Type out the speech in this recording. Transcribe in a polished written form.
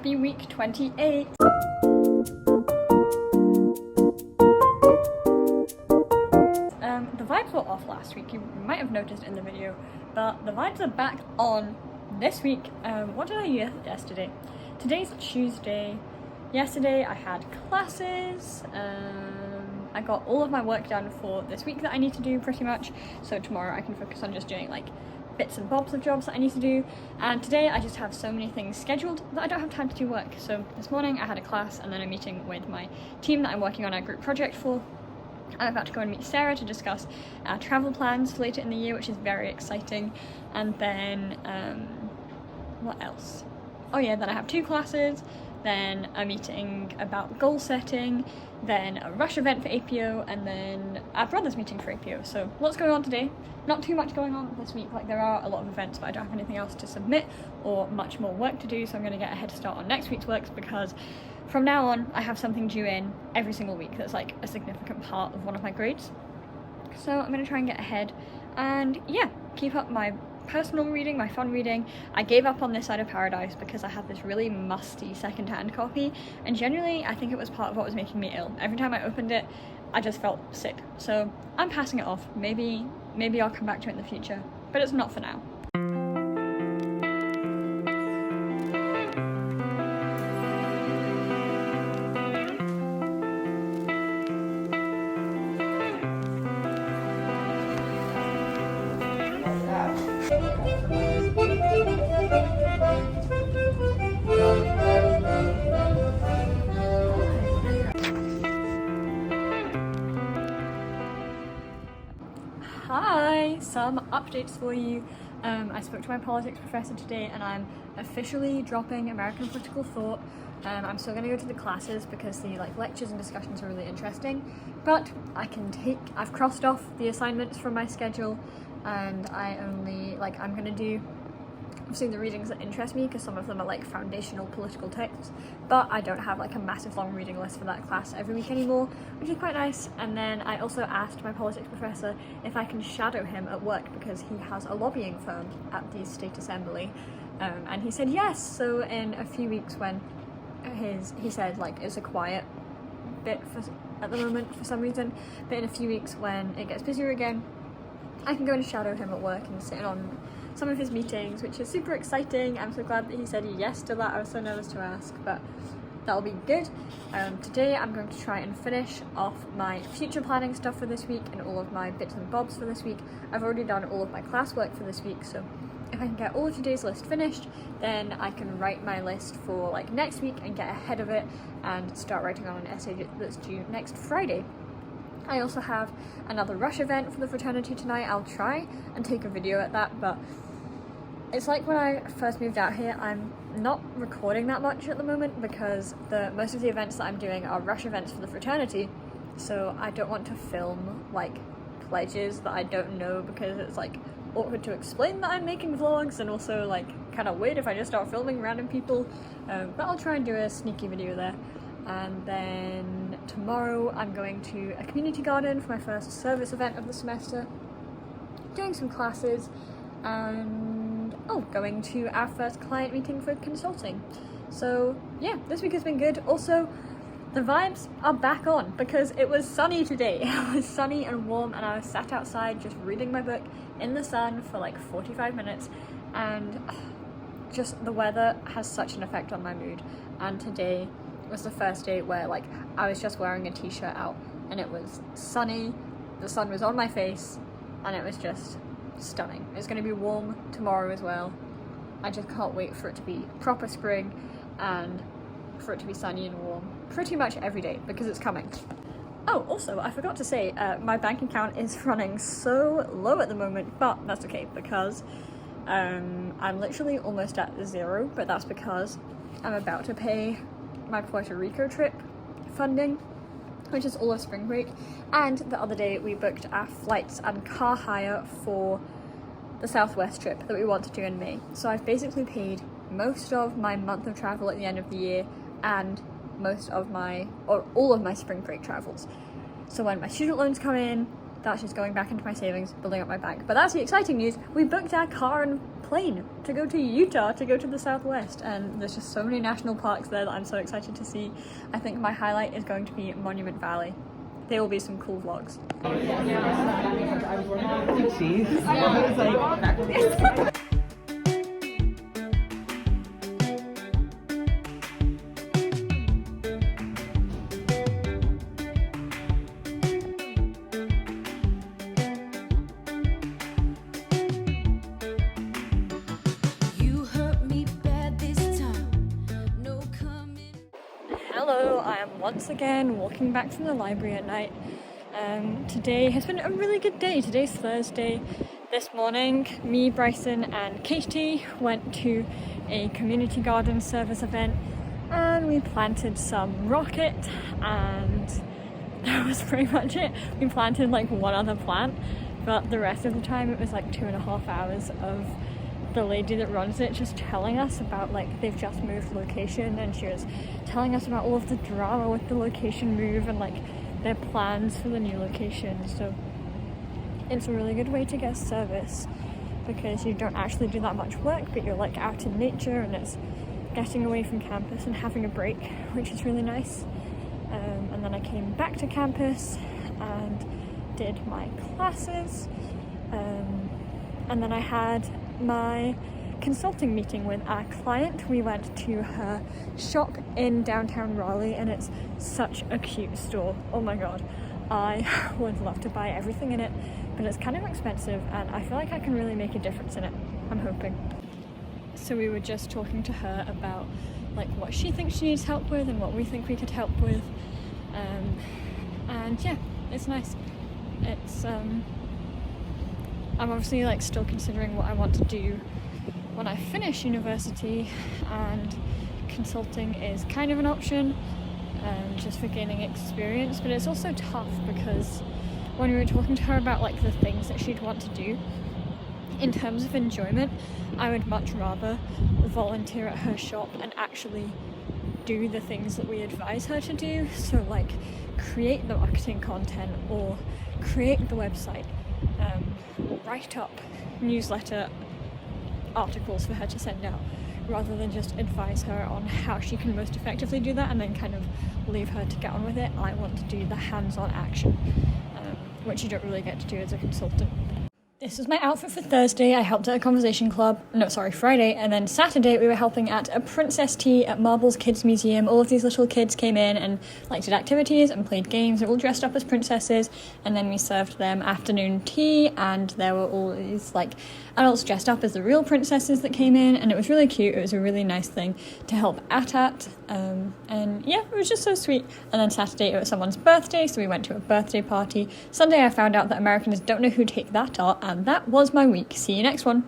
Happy week 28! The vibes were off last week, you might have noticed in the video, but the vibes are back on this week. What did I do yesterday? Today's Tuesday. Yesterday I had classes. I got all of my work done for this week that I need to do pretty much, so tomorrow I can focus on just doing like bits and bobs of jobs that I need to do, and today I just have so many things scheduled that I don't have time to do work. So this morning I had a class and then a meeting with my team that I'm working on a group project for. I'm about to go and meet Sarah to discuss our travel plans for later in the year, which is very exciting. And then what else? Oh yeah, then I have 2 classes, then a meeting about goal setting, then a rush event for APO, and then our brother's meeting for APO. So lots going on today. Not too much going on this week, like there are a lot of events, but I don't have anything else to submit or much more work to do, so I'm going to get a head start on next week's works, because from now on I have something due in every single week that's like a significant part of one of my grades. So I'm going to try and get ahead and yeah, keep up my personal reading, my fun reading. I gave up on This Side of Paradise because I had this really musty second-hand copy, and generally I think it was part of what was making me ill. Every time I opened it I just felt sick, so I'm passing it off. Maybe I'll come back to it in the future, but it's not for now. Hi, some updates for you. I spoke to my politics professor today and I'm officially dropping American political thought. I'm still going to go to the classes because the lectures and discussions are really interesting, but I've crossed off the assignments from my schedule, and I'm going to do obviously the readings that interest me, because some of them are like foundational political texts, but I don't have like a massive long reading list for that class every week anymore, which is quite nice. And then I also asked my politics professor if I can shadow him at work, because he has a lobbying firm at the state assembly, and he said yes. So in a few weeks, when he said it's a quiet bit at the moment for some reason, but in a few weeks when it gets busier again, I can go and shadow him at work and sit in on some of his meetings, which is super exciting. I'm so glad that he said yes to that. I was so nervous to ask, but that'll be good. Today I'm going to try and finish off my future planning stuff for this week and all of my bits and bobs for this week. I've already done all of my classwork for this week, so if I can get all of today's list finished, then I can write my list for next week and get ahead of it and start writing on an essay that's due next Friday. I also have another rush event for the fraternity tonight. I'll try and take a video at that, but it's like when I first moved out here, I'm not recording that much at the moment because most of the events that I'm doing are rush events for the fraternity, so I don't want to film pledges that I don't know, because it's awkward to explain that I'm making vlogs, and also kind of weird if I just start filming random people, but I'll try and do a sneaky video there. And then tomorrow I'm going to a community garden for my first service event of the semester, doing some classes, and going to our first client meeting for consulting. So yeah, this week has been good. Also, the vibes are back on because it was sunny today. It was sunny and warm, and I was sat outside just reading my book in the sun for 45 minutes, and just the weather has such an effect on my mood. And today was the first day where I was just wearing a t-shirt out and it was sunny, the sun was on my face, and it was just stunning. It's going to be warm tomorrow as well. I just can't wait for it to be proper spring and for it to be sunny and warm pretty much every day, because it's coming. Oh, also, I forgot to say, my bank account is running so low at the moment, but that's okay because I'm literally almost at 0, but that's because I'm about to pay my Puerto Rico trip funding, which is all of spring break, and the other day we booked our flights and car hire for the Southwest trip that we want to do in May. So I've basically paid most of my month of travel at the end of the year and all of my spring break travels. So when my student loans come in, that's just going back into my savings, building up my bank. But that's the exciting news. We booked our car and plane to go to Utah, to go to the Southwest, and there's just so many national parks there that I'm so excited to see. I think my highlight is going to be Monument Valley. There will be some cool vlogs. Hello, I am once again walking back from the library at night. Today has been a really good day. Today's Thursday. This morning, me, Bryson and Katie went to a community garden service event and we planted some rocket, and that was pretty much it. We planted like one other plant, but the rest of the time it was like 2.5 hours of the lady that runs it just telling us about, like, they've just moved location, and she was telling us about all of the drama with the location move and like their plans for the new location. So it's a really good way to get service because you don't actually do that much work, but you're like out in nature and it's getting away from campus and having a break, which is really nice. And then I came back to campus and did my classes, and then I had my consulting meeting with our client. We went to her shop in downtown Raleigh and it's such a cute store. Oh my god, I would love to buy everything in it, but it's kind of expensive and I feel like I can really make a difference in it, I'm hoping. So we were just talking to her about like what she thinks she needs help with and what we think we could help with, and yeah, it's nice. It's I'm obviously like still considering what I want to do when I finish university, and consulting is kind of an option, just for gaining experience, but it's also tough because when we were talking to her about like the things that she'd want to do in terms of enjoyment, I would much rather volunteer at her shop and actually do the things that we advise her to do. So like create the marketing content or create the website, write up newsletter articles for her to send out, rather than just advise her on how she can most effectively do that and then kind of leave her to get on with it. I want to do the hands-on action, which you don't really get to do as a consultant. This is my outfit for Thursday. I helped at a conversation club. No, sorry, Friday. And then Saturday we were helping at a princess tea at Marbles Kids Museum. All of these little kids came in and like did activities and played games. They're all dressed up as princesses. And then we served them afternoon tea, and there were all these like adults dressed up as the real princesses that came in, and it was really cute. It was a really nice thing to help at. And yeah, it was just so sweet. And then Saturday it was someone's birthday, so we went to a birthday party. Sunday I found out that Americans don't know who Take That are, and that was my week. See you next one.